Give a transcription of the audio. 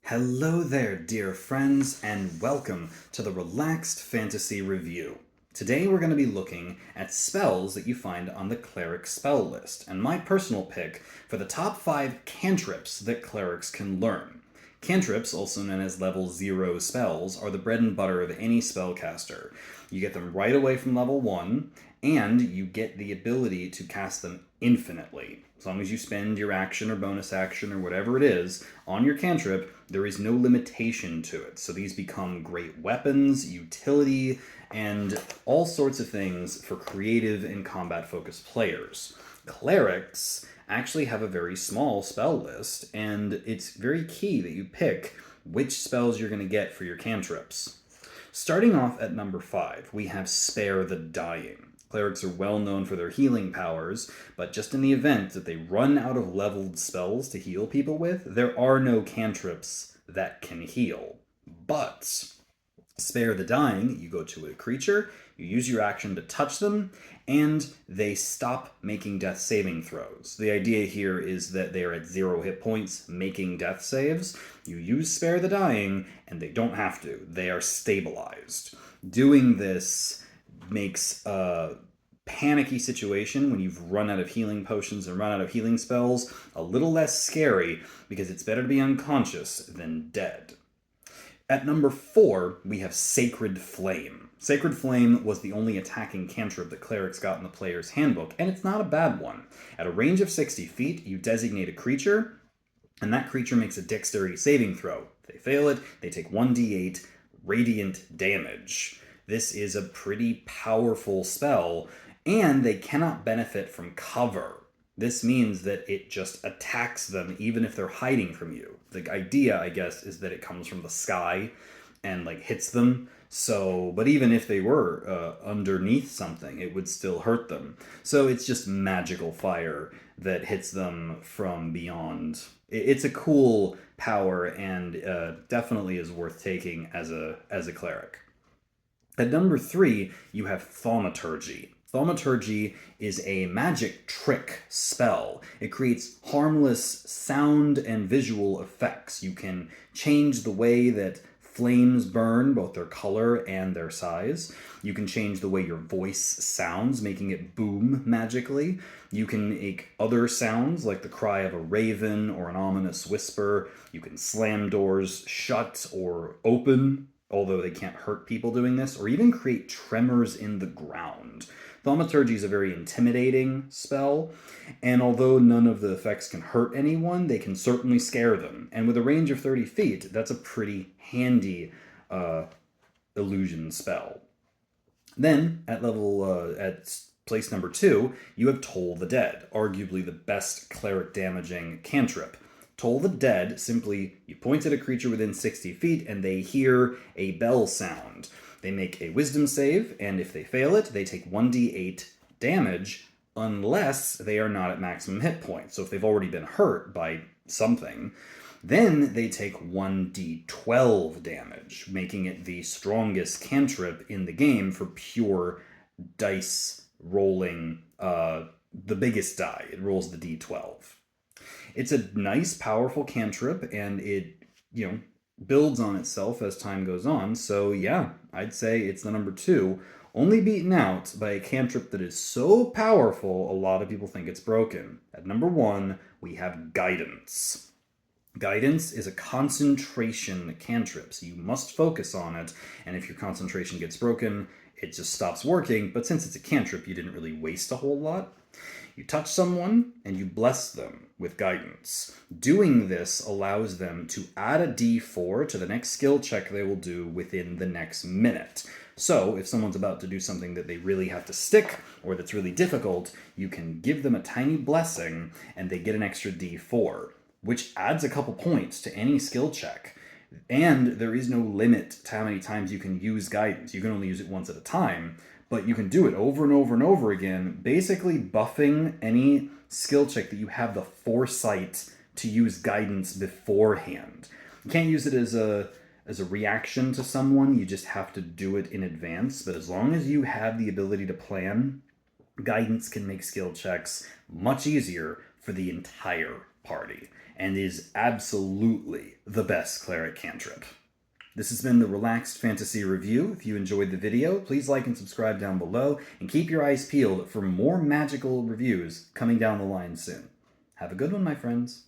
Hello there, dear friends, and welcome to the Relaxed Fantasy Review. Today we're going to be looking at spells that you find on the Cleric spell list, and my personal pick for the top 5 cantrips that clerics can learn. Cantrips, also known as level 0 spells, are the bread and butter of any spellcaster. You get them right away from level 1, and you get the ability to cast them infinitely. As long as you spend your action or bonus action or whatever it is on your cantrip, there is no limitation to it. So these become great weapons, utility, and all sorts of things for creative and combat-focused players. Clerics actually have a very small spell list, and it's very key that you pick which spells you're going to get for your cantrips. Starting off at number 5, we have Spare the Dying. Clerics are well known for their healing powers, but just in the event that they run out of leveled spells to heal people with, there are no cantrips that can heal. But Spare the Dying, you go to a creature, you use your action to touch them, and they stop making death saving throws. The idea here is that they are at 0 hit points making death saves. You use Spare the Dying, and they don't have to. They are stabilized. Doing this makes a panicky situation when you've run out of healing potions and run out of healing spells a little less scary, because it's better to be unconscious than dead. At number 4, we have Sacred Flame. Sacred Flame was the only attacking cantrip that clerics got in the player's handbook, and it's not a bad one. At a range of 60 feet, you designate a creature, and that creature makes a dexterity saving throw. If they fail it, they take 1d8 radiant damage. This is a pretty powerful spell, and they cannot benefit from cover. This means that it just attacks them even if they're hiding from you. The idea, I guess, is that it comes from the sky and hits them. So, but even if they were underneath something, it would still hurt them. So it's just magical fire that hits them from beyond. It's a cool power, and definitely is worth taking as a cleric. At number 3, you have Thaumaturgy. Thaumaturgy is a magic trick spell. It creates harmless sound and visual effects. You can change the way that flames burn, both their color and their size. You can change the way your voice sounds, making it boom magically. You can make other sounds, like the cry of a raven or an ominous whisper. You can slam doors shut or open, although they can't hurt people doing this, or even create tremors in the ground. Thaumaturgy is a very intimidating spell, and although none of the effects can hurt anyone, they can certainly scare them. And with a range of 30 feet, that's a pretty handy illusion spell. Then, at place number 2, you have Toll the Dead, arguably the best cleric damaging cantrip. Toll the Dead, simply, you point at a creature within 60 feet and they hear a bell sound. They make a wisdom save, and if they fail it, they take 1d8 damage unless they are not at maximum hit points. So if they've already been hurt by something, then they take 1d12 damage, making it the strongest cantrip in the game for pure dice rolling, the biggest die. It rolls the d12. It's a nice, powerful cantrip, and it, builds on itself as time goes on. So yeah, I'd say it's the number 2, only beaten out by a cantrip that is so powerful a lot of people think it's broken. At number 1, we have Guidance. Guidance is a concentration cantrip, so you must focus on it, and if your concentration gets broken, it just stops working. But since it's a cantrip, you didn't really waste a whole lot. You touch someone, and you bless them with Guidance. Doing this allows them to add a d4 to the next skill check they will do within the next minute. So, if someone's about to do something that they really have to stick, or that's really difficult, you can give them a tiny blessing, and they get an extra d4, which adds a couple points to any skill check. And there is no limit to how many times you can use Guidance. You can only use it once at a time, but you can do it over and over and over again, basically buffing any skill check that you have the foresight to use Guidance beforehand. You can't use it as a reaction to someone, you just have to do it in advance. But as long as you have the ability to plan, Guidance can make skill checks much easier for the entire party, and is absolutely the best cleric cantrip. This has been the Relaxed Fantasy Review. If you enjoyed the video, please like and subscribe down below, and keep your eyes peeled for more magical reviews coming down the line soon. Have a good one, my friends.